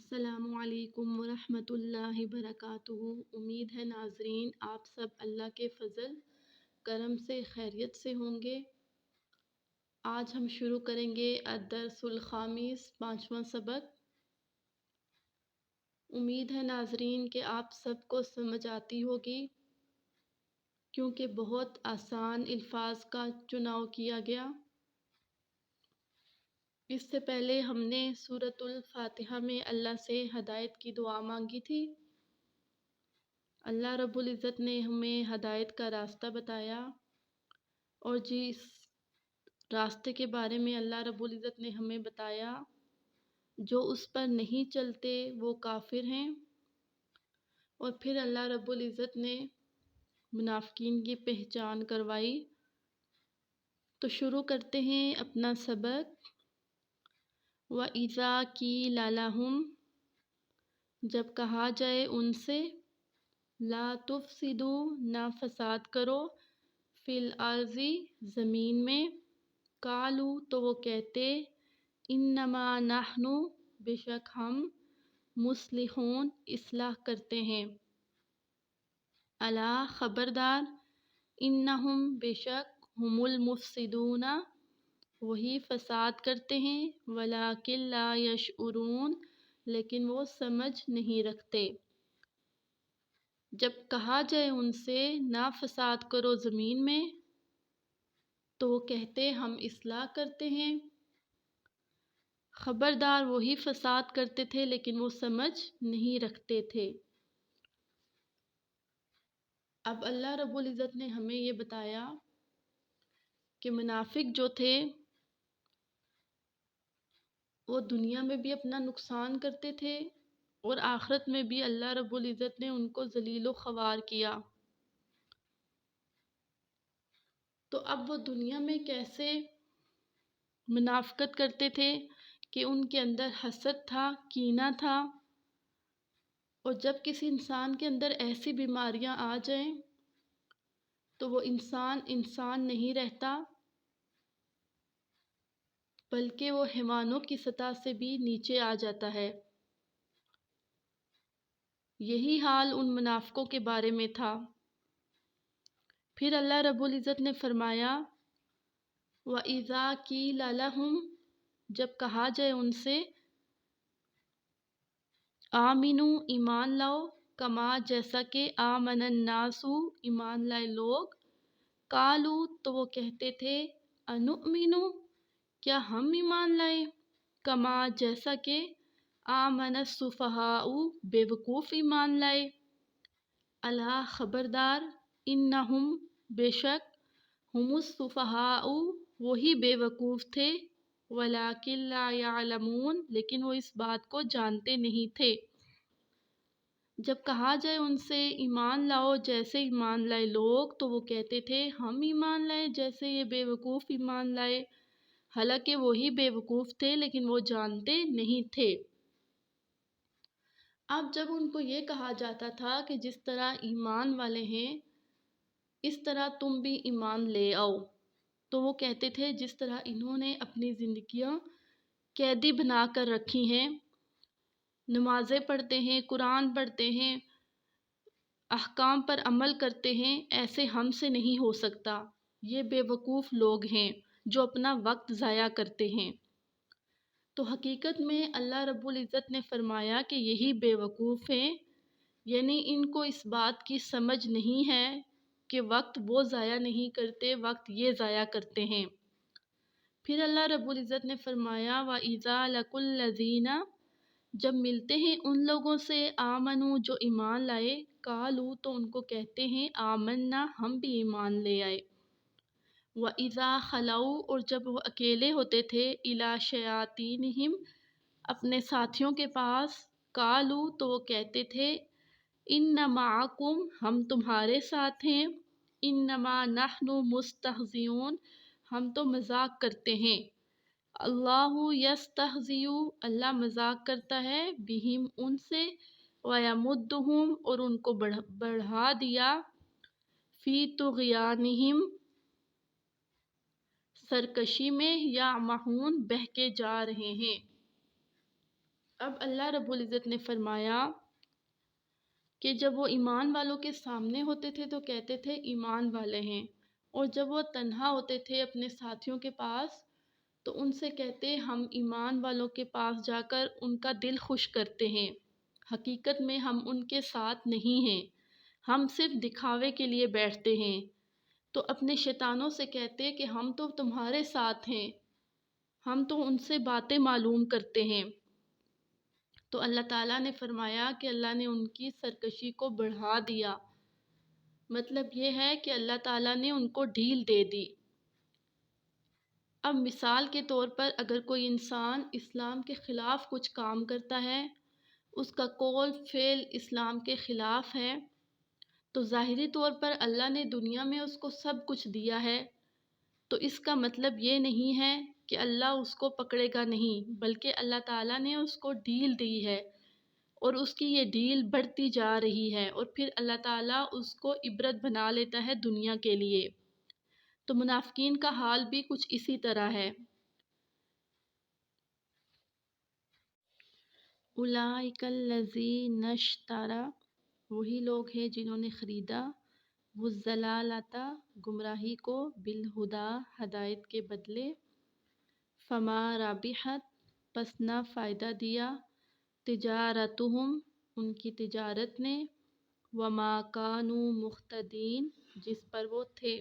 السلام علیکم ورحمۃ اللہ وبرکاتہ۔ امید ہے ناظرین آپ سب اللہ کے فضل کرم سے خیریت سے ہوں گے۔ آج ہم شروع کریں گے الدرس الخامس 5واں سبق۔ امید ہے ناظرین کہ آپ سب کو سمجھ آتی ہوگی کیونکہ بہت آسان الفاظ کا چناؤ کیا گیا۔ اس سے پہلے ہم نے سورۃ الفاتحہ میں اللہ سے ہدایت کی دعا مانگی تھی۔ اللہ رب العزت نے ہمیں ہدایت کا راستہ بتایا اور جس راستے کے بارے میں اللہ رب العزت نے ہمیں بتایا جو اس پر نہیں چلتے وہ کافر ہیں، اور پھر اللہ رب العزت نے منافقین کی پہچان کروائی۔ تو شروع کرتے ہیں اپنا سبق۔ وَإِذَا قِيلَ لَهُمْ، جب کہا جائے ان سے، لا تفسدوا، نہ فساد کرو، فی الارض، زمین میں، قالوا، تو وہ کہتے، انما نحن، بے شک ہم، مصلحون، اصلاح کرتے ہیں، الا، خبردار، انہم، بے شک، ہم المفسدون، وہی فساد کرتے ہیں، ولکن لا یشعرون، لیکن وہ سمجھ نہیں رکھتے۔ جب کہا جائے ان سے نہ فساد کرو زمین میں تو وہ کہتے ہم اصلاح کرتے ہیں، خبردار وہی فساد کرتے تھے لیکن وہ سمجھ نہیں رکھتے تھے۔ اب اللہ رب العزت نے ہمیں یہ بتایا کہ منافق جو تھے وہ دنیا میں بھی اپنا نقصان کرتے تھے اور آخرت میں بھی اللہ رب العزت نے ان کو ذلیل و خوار کیا۔ تو اب وہ دنیا میں کیسے منافقت کرتے تھے کہ ان کے اندر حسد تھا، کینہ تھا، اور جب کسی انسان کے اندر ایسی بیماریاں آ جائیں تو وہ انسان نہیں رہتا بلکہ وہ حیوانوں کی سطح سے بھی نیچے آ جاتا ہے۔ یہی حال ان منافقوں کے بارے میں تھا۔ پھر اللہ رب العزت نے فرمایا وَإِذَا قِيلَ لَهُمْ، جب کہا جائے ان سے، آمنو، ایمان لاؤ، کما، جیسا کہ، آمن الناس، ایمان لائے لوگ، قالو، تو وہ کہتے تھے، انؤمن، کیا ہم ایمان لائے، کما، جیسا کہ، آمن السفہاء، بے وقوف ایمان لائے، الا، خبردار، انہم، بے شک، ہم السفہاء، وہی بے وقوف تھے، ولکن لا یعلمون، لیکن وہ اس بات کو جانتے نہیں تھے۔ جب کہا جائے ان سے ایمان لاؤ جیسے ایمان لائے لوگ تو وہ کہتے تھے ہم ایمان لائے جیسے یہ بے وقوف ایمان لائے، حالانکہ وہی بے وقوف تھے لیکن وہ جانتے نہیں تھے۔ اب جب ان کو یہ کہا جاتا تھا کہ جس طرح ایمان والے ہیں اس طرح تم بھی ایمان لے آؤ، تو وہ کہتے تھے جس طرح انہوں نے اپنی زندگیاں قیدی بنا کر رکھی ہیں، نمازیں پڑھتے ہیں، قرآن پڑھتے ہیں، احکام پر عمل کرتے ہیں، ایسے ہم سے نہیں ہو سکتا، یہ بے وقوف لوگ ہیں جو اپنا وقت ضائع کرتے ہیں۔ تو حقیقت میں اللہ رب العزت نے فرمایا کہ یہی بے وقوف ہیں، یعنی ان کو اس بات کی سمجھ نہیں ہے کہ وقت وہ ضائع نہیں کرتے، وقت یہ ضائع کرتے ہیں۔ پھر اللہ رب العزت نے فرمایا وَإِذَا لَقُوا الَّذِينَ، جب ملتے ہیں ان لوگوں سے، آمنو، جو ایمان لائے، قالو، تو ان کو کہتے ہیں آمنا، ہم بھی ایمان لے آئے، وَإِذَا خَلَوْا، اور جب وہ اکیلے ہوتے تھے، إِلَىٰ شَيَاطِينِهِمْ، اپنے ساتھیوں کے پاس، قالو، تو وہ کہتے تھے إِنَّ مَعَكُمْ، ہم تمہارے ساتھ ہیں، إِنَّمَا نَحْنُ مُسْتَهْزِئُونَ، ہم تو مذاق کرتے ہیں، اللہ یستہزئ، اللہ مذاق کرتا ہے، بہم، ان سے، ویمدہم، اور ان کو بڑھا دیا، فی طغیانہم، سرکشی میں، یعمہون، بہکے جا رہے ہیں۔ اب اللہ رب العزت نے فرمایا کہ جب وہ ایمان والوں کے سامنے ہوتے تھے تو کہتے تھے ایمان والے ہیں، اور جب وہ تنہا ہوتے تھے اپنے ساتھیوں کے پاس تو ان سے کہتے ہم ایمان والوں کے پاس جا کر ان کا دل خوش کرتے ہیں، حقیقت میں ہم ان کے ساتھ نہیں ہیں، ہم صرف دکھاوے کے لیے بیٹھتے ہیں۔ تو اپنے شیطانوں سے کہتے کہ ہم تو تمہارے ساتھ ہیں، ہم تو ان سے باتیں معلوم کرتے ہیں۔ تو اللہ تعالیٰ نے فرمایا کہ اللہ نے ان کی سرکشی کو بڑھا دیا، مطلب یہ ہے کہ اللہ تعالیٰ نے ان کو ڈھیل دے دی۔ اب مثال کے طور پر اگر کوئی انسان اسلام کے خلاف کچھ کام کرتا ہے، اس کا قول فعل اسلام کے خلاف ہے، تو ظاہری طور پر اللہ نے دنیا میں اس کو سب کچھ دیا ہے، تو اس کا مطلب یہ نہیں ہے کہ اللہ اس کو پکڑے گا نہیں، بلکہ اللہ تعالیٰ نے اس کو ڈھیل دی ہے، اور اس کی یہ ڈھیل بڑھتی جا رہی ہے، اور پھر اللہ تعالیٰ اس کو عبرت بنا لیتا ہے دنیا کے لیے۔ تو منافقین کا حال بھی کچھ اسی طرح ہے۔ اولئک الذین اشتروا، وہی لوگ ہیں جنہوں نے خریدا، والضلالۃ، گمراہی کو، بالہدیٰ، ہدایت کے بدلے، فما رابحت، پس نہ فائدہ دیا، تجارتہم، ان کی تجارت نے، وما کانوا مہتدین، جس پر وہ تھے۔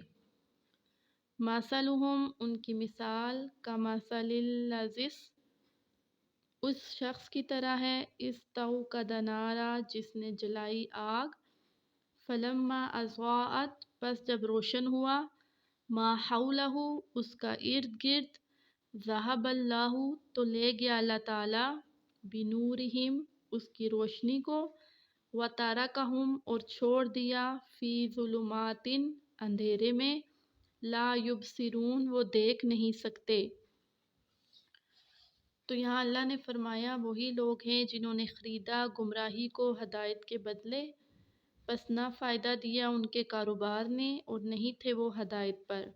مثلہم، ان کی مثال، کمثل الذی، اس شخص کی طرح ہے، استوقد نارا، جس نے جلائی آگ، فلما اضاءت، پس جب روشن ہوا، ما حولہ، اس کا ارد گرد، ذہب اللہ، تو لے گیا اللہ تعالیٰ، بنورہم، اس کی روشنی کو، وترکہم، اور چھوڑ دیا، فی ظلمات، اندھیرے میں، لا یبصرون، وہ دیکھ نہیں سکتے۔ تو یہاں اللہ نے فرمایا وہی لوگ ہیں جنہوں نے خریدا گمراہی کو ہدایت کے بدلے، پس نہ فائدہ دیا ان کے کاروبار نے، اور نہیں تھے وہ ہدایت پر۔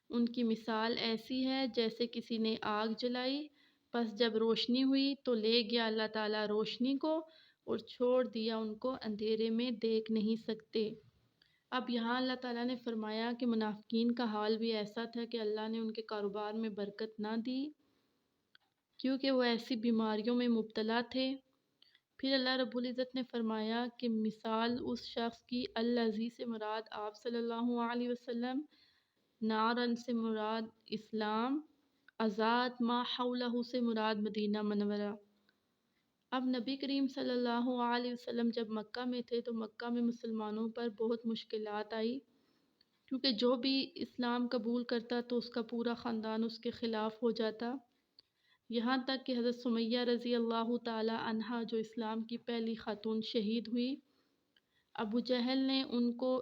ان کی مثال ایسی ہے جیسے کسی نے آگ جلائی، پس جب روشنی ہوئی تو لے گیا اللہ تعالیٰ روشنی کو، اور چھوڑ دیا ان کو اندھیرے میں، دیکھ نہیں سکتے۔ اب یہاں اللہ تعالیٰ نے فرمایا کہ منافقین کا حال بھی ایسا تھا کہ اللہ نے ان کے کاروبار میں برکت نہ دی، کیونکہ وہ ایسی بیماریوں میں مبتلا تھے۔ پھر اللہ رب العزت نے فرمایا کہ مثال اس شخص کی، الذی سے مراد آپ صلی اللہ علیہ وسلم، نارن سے مراد اسلام، ازاد ما حولہ سے مراد مدینہ منورہ۔ اب نبی کریم صلی اللہ علیہ وسلم جب مکہ میں تھے تو مکہ میں مسلمانوں پر بہت مشکلات آئی، کیونکہ جو بھی اسلام قبول کرتا تو اس کا پورا خاندان اس کے خلاف ہو جاتا، یہاں تک کہ حضرت سمیہ رضی اللہ تعالی عنہا جو اسلام کی پہلی خاتون شہید ہوئی، ابو جہل نے ان کو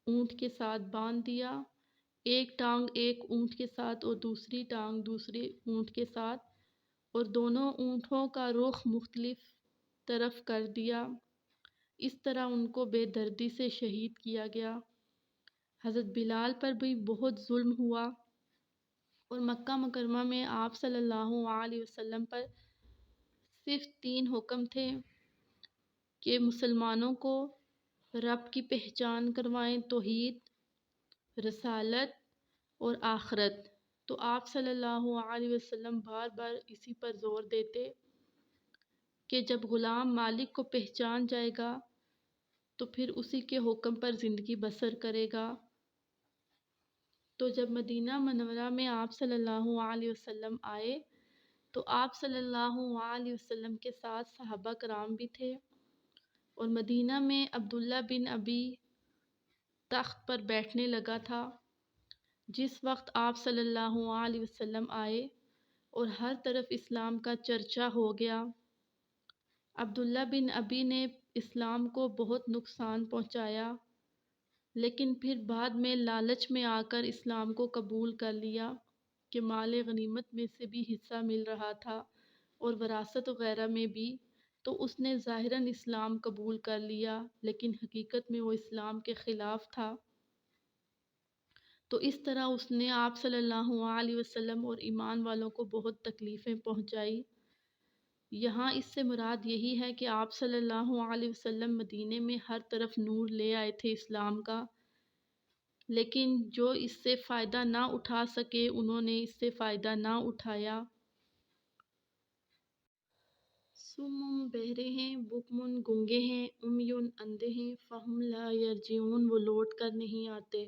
اونٹ کے ساتھ باندھ دیا، ایک ٹانگ ایک اونٹ کے ساتھ اور دوسری ٹانگ دوسرے اونٹ کے ساتھ، اور دونوں اونٹوں کا رخ مختلف طرف کر دیا، اس طرح ان کو بے دردی سے شہید کیا گیا۔ حضرت بلال پر بھی بہت ظلم ہوا، اور مکہ مکرمہ میں آپ صلی اللہ علیہ وسلم پر صرف 3 حکم تھے کہ مسلمانوں کو رب کی پہچان کروائیں، توحید، رسالت اور آخرت۔ تو آپ صلی اللہ علیہ وسلم بار بار اسی پر زور دیتے کہ جب غلام مالک کو پہچان جائے گا تو پھر اسی کے حکم پر زندگی بسر کرے گا۔ تو جب مدینہ منورہ میں آپ صلی اللہ علیہ وسلم آئے تو آپ صلی اللہ علیہ وسلم کے ساتھ صحابہ کرام بھی تھے، اور مدینہ میں عبداللہ بن ابی تخت پر بیٹھنے لگا تھا۔ جس وقت آپ صلی اللہ علیہ وسلم آئے اور ہر طرف اسلام کا چرچا ہو گیا، عبداللہ بن ابی نے اسلام کو بہت نقصان پہنچایا، لیکن پھر بعد میں لالچ میں آ کر اسلام کو قبول کر لیا کہ مال غنیمت میں سے بھی حصہ مل رہا تھا اور وراثت وغیرہ میں بھی، تو اس نے ظاہراً اسلام قبول کر لیا لیکن حقیقت میں وہ اسلام کے خلاف تھا۔ تو اس طرح اس نے آپ صلی اللہ علیہ وسلم اور ایمان والوں کو بہت تکلیفیں پہنچائی۔ یہاں اس سے مراد یہی ہے کہ آپ صلی اللہ علیہ وسلم مدینے میں ہر طرف نور لے آئے تھے اسلام کا، لیکن جو اس سے فائدہ نہ اٹھا سکے انہوں نے اس سے فائدہ نہ اٹھایا۔ سم بہرے ہیں، بکمن گنگے ہیں، امیون اندھے ہیں، فہم لا یرجعون وہ لوٹ کر نہیں آتے۔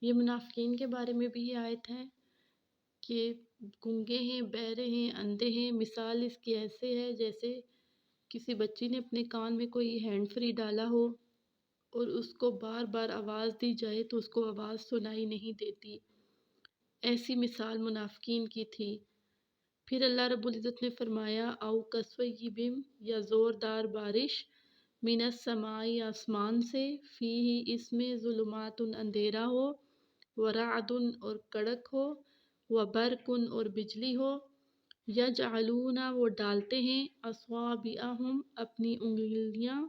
یہ منافقین کے بارے میں بھی یہ آیت ہے کہ گنگے ہیں، بہرے ہیں، اندھے ہیں۔ مثال اس کی ایسے ہے جیسے کسی بچی نے اپنے کان میں کوئی ہینڈ فری ڈالا ہو اور اس کو بار بار آواز دی جائے تو اس کو آواز سنائی نہیں دیتی، ایسی مثال منافقین کی تھی۔ پھر اللہ رب العزت نے فرمایا او کصیبم یا زوردار بارش من السماء آسمان سے، فیہ اس میں ظلمات اندھیرا ہو، ورعد اور کڑک ہو، وبرق اور بجلی ہو، یجعلون وہ ڈالتے ہیں، اصابعہم اپنی انگلیاں،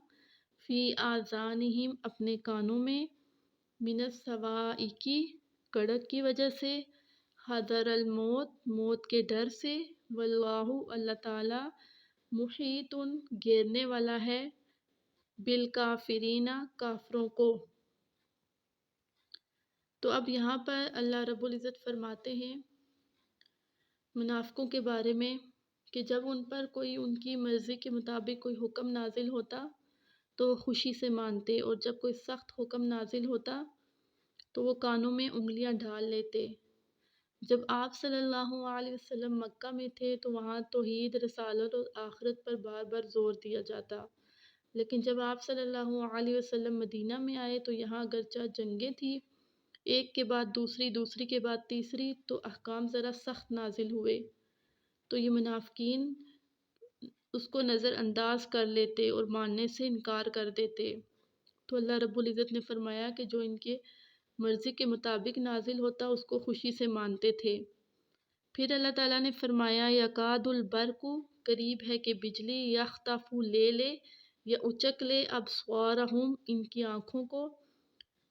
فی آذانہم اپنے کانوں میں، من الصواعق کڑک کی وجہ سے، حذر الموت موت کے ڈر سے، واللہ اللہ تعالی محیط گھیرنے والا ہے، بالکافرین کافروں کو۔ تو اب یہاں پر اللہ رب العزت فرماتے ہیں منافقوں کے بارے میں کہ جب ان پر کوئی ان کی مرضی کے مطابق کوئی حکم نازل ہوتا تو وہ خوشی سے مانتے، اور جب کوئی سخت حکم نازل ہوتا تو وہ کانوں میں انگلیاں ڈال لیتے۔ جب آپ صلی اللہ علیہ وسلم مکہ میں تھے تو وہاں توحید، رسالت اور آخرت پر بار بار زور دیا جاتا، لیکن جب آپ صلی اللہ علیہ وسلم مدینہ میں آئے تو یہاں اگرچہ جنگیں تھیں، ایک کے بعد دوسری، دوسری کے بعد تیسری، تو احکام ذرا سخت نازل ہوئے، تو یہ منافقین اس کو نظر انداز کر لیتے اور ماننے سے انکار کر دیتے۔ تو اللہ رب العزت نے فرمایا کہ جو ان کے مرضی کے مطابق نازل ہوتا اس کو خوشی سے مانتے تھے۔ پھر اللہ تعالیٰ نے فرمایا یکاد البرق قریب ہے کہ بجلی، یخطف لے لے یا اچک لے، ابصارہم ان کی آنکھوں کو،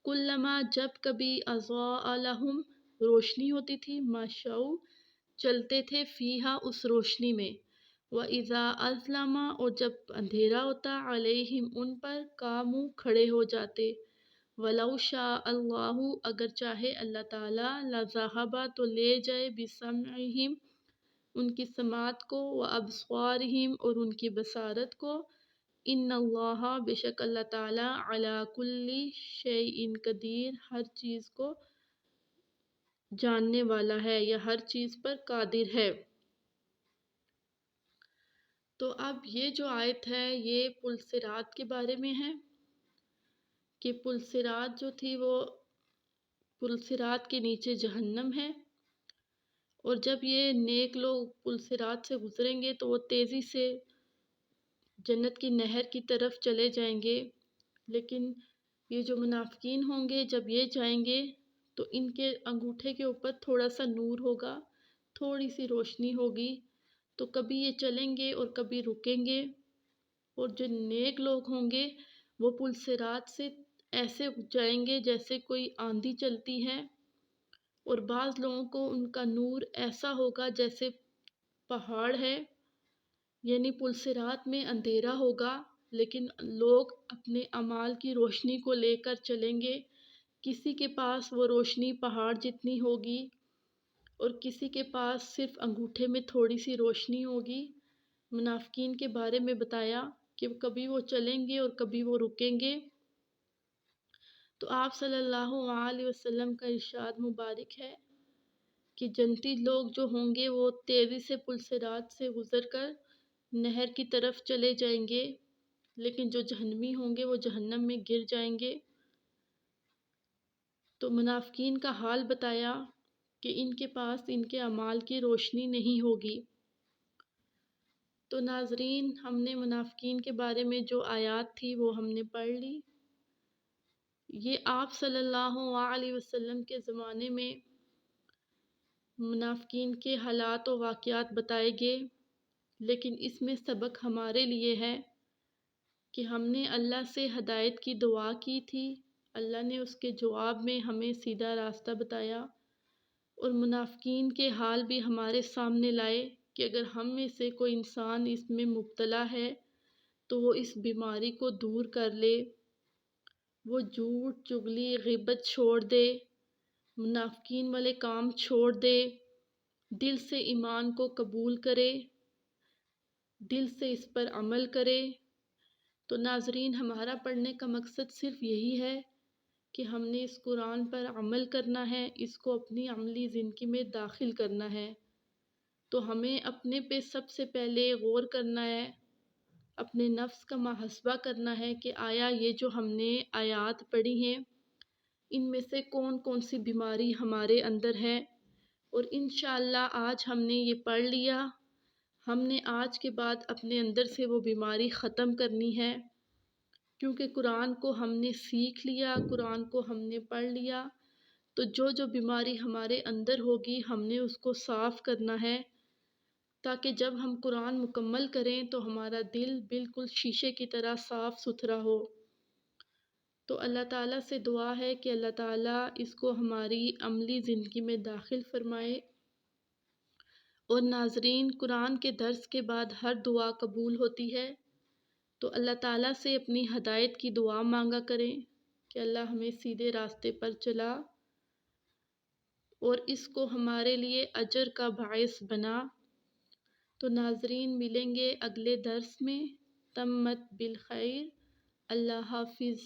کلما جب کبھی اضاء لہم روشنی ہوتی تھی، مشوا چلتے تھے، فیہا اس روشنی میں، وَإِذَا أَظْلَمَ اور جب اندھیرا ہوتا، علیہم ان پر، قاموا کھڑے ہو جاتے، وَلَوْ شَاءَ اللَّهُ اگر چاہے اللہ تعالیٰ، لَذَهَبَ تو لے جائے، بِسَمْعِهِمْ ان کی سماعت کو، وَأَبْصَارِهِمْ اور ان کی بصارت کو، ان اللہ بے شک اللہ تعالیٰ، علی کل شیء قدیر ہر چیز کو جاننے والا ہے یا ہر چیز پر قادر ہے۔ تو اب یہ جو آیت ہے یہ پل صراط کے بارے میں ہے کہ پل صراط جو تھی وہ پل صراط کے نیچے جہنم ہے، اور جب یہ نیک لوگ پل صراط سے گزریں گے تو وہ تیزی سے جنت کی نہر کی طرف چلے جائیں گے، لیکن یہ جو منافقین ہوں گے جب یہ جائیں گے تو ان کے انگوٹھے کے اوپر تھوڑا سا نور ہوگا، تھوڑی سی روشنی ہوگی، تو کبھی یہ چلیں گے اور کبھی رکیں گے، اور جو نیک لوگ ہوں گے وہ پل صراط سے ایسے جائیں گے جیسے کوئی آندھی چلتی ہے، اور بعض لوگوں کو ان کا نور ایسا ہوگا جیسے پہاڑ ہے، یعنی پل صراط میں اندھیرا ہوگا لیکن لوگ اپنے اعمال کی روشنی کو لے کر چلیں گے، کسی کے پاس وہ روشنی پہاڑ جتنی ہوگی اور کسی کے پاس صرف انگوٹھے میں تھوڑی سی روشنی ہوگی۔ منافقین کے بارے میں بتایا کہ کبھی وہ چلیں گے اور کبھی وہ رکیں گے۔ تو آپ صلی اللہ علیہ وسلم کا ارشاد مبارک ہے کہ جنتی لوگ جو ہوں گے وہ تیزی سے پل صراط سے گزر کر نہر کی طرف چلے جائیں گے، لیکن جو جہنمی ہوں گے وہ جہنم میں گر جائیں گے۔ تو منافقین کا حال بتایا کہ ان کے پاس ان کے اعمال کی روشنی نہیں ہوگی۔ تو ناظرین، ہم نے منافقین کے بارے میں جو آیات تھی وہ ہم نے پڑھ لی۔ یہ آپ صلی اللہ علیہ وسلم کے زمانے میں منافقین کے حالات و واقعات بتائے گئے، لیکن اس میں سبق ہمارے لیے ہے کہ ہم نے اللہ سے ہدایت کی دعا کی تھی، اللہ نے اس کے جواب میں ہمیں سیدھا راستہ بتایا، اور منافقین کے حال بھی ہمارے سامنے لائے کہ اگر ہم میں سے کوئی انسان اس میں مبتلا ہے تو وہ اس بیماری کو دور کر لے، وہ جھوٹ چغلی غیبت چھوڑ دے، منافقین والے کام چھوڑ دے، دل سے ایمان کو قبول کرے، دل سے اس پر عمل کرے۔ تو ناظرین، ہمارا پڑھنے کا مقصد صرف یہی ہے کہ ہم نے اس قرآن پر عمل کرنا ہے، اس کو اپنی عملی زندگی میں داخل کرنا ہے۔ تو ہمیں اپنے پہ سب سے پہلے غور کرنا ہے، اپنے نفس کا محاسبہ کرنا ہے کہ آیا یہ جو ہم نے آیات پڑھی ہیں ان میں سے کون کون سی بیماری ہمارے اندر ہے، اور انشاءاللہ آج ہم نے یہ پڑھ لیا، ہم نے آج کے بعد اپنے اندر سے وہ بیماری ختم کرنی ہے، کیونکہ قرآن کو ہم نے سیکھ لیا، قرآن کو ہم نے پڑھ لیا، تو جو جو بیماری ہمارے اندر ہوگی ہم نے اس کو صاف کرنا ہے، تاکہ جب ہم قرآن مکمل کریں تو ہمارا دل بالکل شیشے کی طرح صاف ستھرا ہو۔ تو اللہ تعالیٰ سے دعا ہے کہ اللہ تعالیٰ اس کو ہماری عملی زندگی میں داخل فرمائے۔ اور ناظرین، قرآن کے درس کے بعد ہر دعا قبول ہوتی ہے، تو اللہ تعالیٰ سے اپنی ہدایت کی دعا مانگا کریں کہ اللہ ہمیں سیدھے راستے پر چلا اور اس کو ہمارے لیے اجر کا باعث بنا۔ تو ناظرین، ملیں گے اگلے درس میں، تمت بالخیر، اللہ حافظ۔